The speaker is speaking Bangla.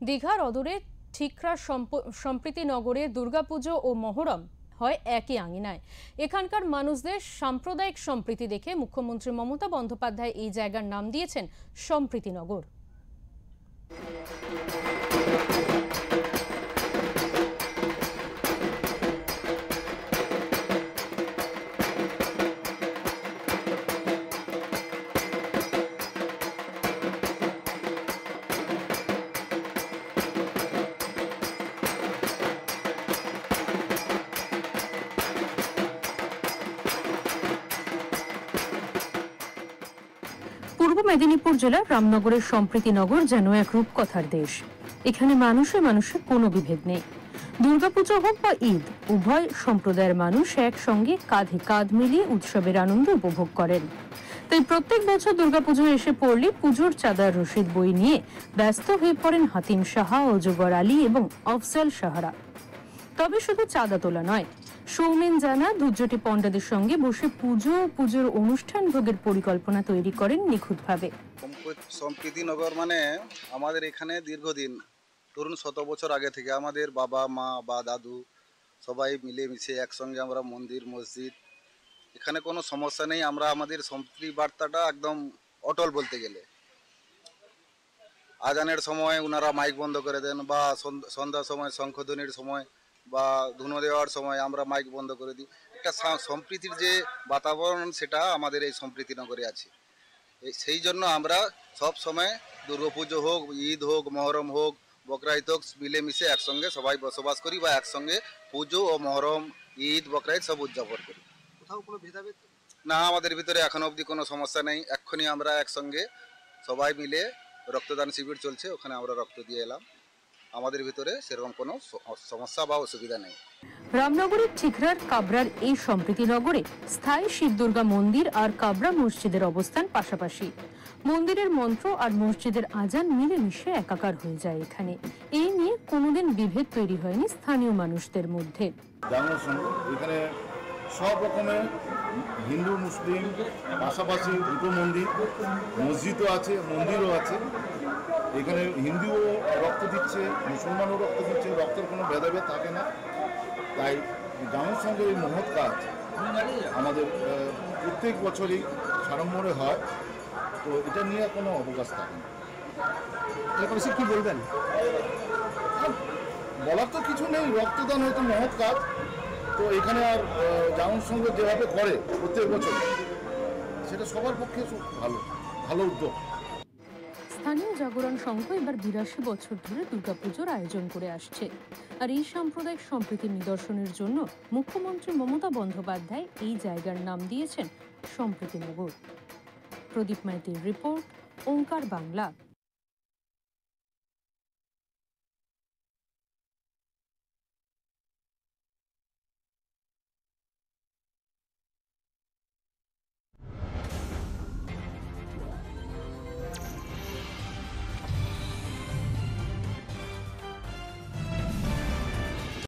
দীঘার অদূরে ঠিকরা সম্প্রীতিনগরে দুর্গাপুজো ও মহরম হয় একই আঙিনায়। এখানকার মানুষদের সাম্প্রদায়িক সম্প্রীতি দেখে মুখ্যমন্ত্রী মমতা বন্দ্যোপাধ্যায় এই জায়গার নাম দিয়েছেন সম্প্রীতিনগর। পূর্ব মেদিনীপুর জেলার রামনগরের সম্প্রীতিনগর যেন এক রূপকথার দেশ। এখানে মানুষে মানুষে কোনো বিভেদ নেই। দুর্গাপুজো হোক বা ঈদ, উভয় সম্প্রদায়ের মানুষ একসঙ্গে কাঁধে কাঁধ মিলিয়ে উৎসবের আনন্দ উপভোগ করেন। তাই প্রত্যেক বছর দুর্গাপুজো এসে পড়লে পুজোর চাঁদার রসিদ বই নিয়ে ব্যস্ত হয়ে পড়েন হাতিম সাহা, অজগর আলী এবং আফজাল সাহারা। তবে শুধু চাঁদা তোলা নয়, সৌমেন জানা দুর্যোটি পণ্ডাদের সঙ্গে বসে পুজোর অনুষ্ঠান ভোগের পরিকল্পনা তৈরি করেন নিখুঁতভাবে। সম্প্রীতিনগর মানে আমাদের এখানে দীর্ঘদিন, ধরুন 100 বছর আগে থেকে আমাদের বাবা মা বা দাদু সবাই মিলেমিশে একসঙ্গে আমরা মন্দির মসজিদ, এখানে কোনো সমস্যা নেই। আমরা আমাদের সম্প্রীতি বার্তাটা একদম অটল বলতে গেলে। আজানের সময় ওনারা মাইক বন্ধ করে দেন, বা সন্ধ্যার সময় শঙ্খধ্বনির সময় বা ধুনো দেওয়ার সময় আমরা মাইক বন্ধ করে দিই। একটা সম্প্রীতির যে বাতাবরণ সেটা আমাদের এই সম্প্রীতিনগরে আছে। সেই জন্য আমরা সব সময় দুর্গাপুজো হোক, ঈদ হোক, মহরম হোক, বকরাইদ হোক, মিলেমিশে একসঙ্গে সবাই বসবাস করি বা একসঙ্গে পুজো ও মহরম, ঈদ, বকরাইদ সব উদযাপন করি। কোথাও কোনো ভেদাভেদ না, আমাদের ভিতরে এখনো অবধি কোনো সমস্যা নেই। এক্ষুনি আমরা একসঙ্গে সবাই মিলে রক্তদান শিবির চলছে, ওখানে আমরা রক্ত দিয়ে এলাম। আমাদের ভিতরে সেরকম কোনো সমস্যা বা অসুবিধা নেই। রামনগরের ঠিকরার কাবরার এই সম্প্রীতিনগরে স্থায়ী শিব দুর্গা মন্দির আর কাবরা মসজিদের অবস্থান পাশাপাশি। মন্দিরের মন্ত্র আর মসজিদের আজান মিলেমিশে একাকার হয়ে যায় এখানে। এই নিয়ে কোনোদিন বিভেদ তৈরি হয়নি স্থানীয় মানুষদের মধ্যে। এখানে সব রকমের হিন্দু মুসলিম পাশাপাশি দুটো মন্দির, মসজিদও আছে, মন্দিরও আছে। এখানে হিন্দুও রক্ত দিচ্ছে, মুসলমানও রক্ত দিচ্ছে, রক্তের কোনো ভেদাভেদ থাকে না। তাই গ্রামের সঙ্গে এই মহৎ কাজ আমাদের প্রত্যেক বছরই সাড়ম্বরে হয়। তো এটা নিয়ে কোনো অবকাশ থাকে না। কি বলবেন? বলার তো কিছু নেই, রক্তদান হয়তো মহৎ কাজ। তো এখানে আর জামন সঙ্গে যেভাবে করে প্রত্যেক বছর, সেটা সবার পক্ষে ভালো উদ্যোগ। স্থানীয় জাগরণ সংঘ এবার 82 বছর ধরে দুর্গাপুজোর আয়োজন করে আসছে। আর এই সাম্প্রদায়িক সম্প্রীতির নিদর্শনের জন্য মুখ্যমন্ত্রী মমতা বন্দ্যোপাধ্যায় এই জায়গার নাম দিয়েছেন সম্প্রীতিনগর। প্রদীপ মাইতির রিপোর্ট, ওঙ্কার বাংলা।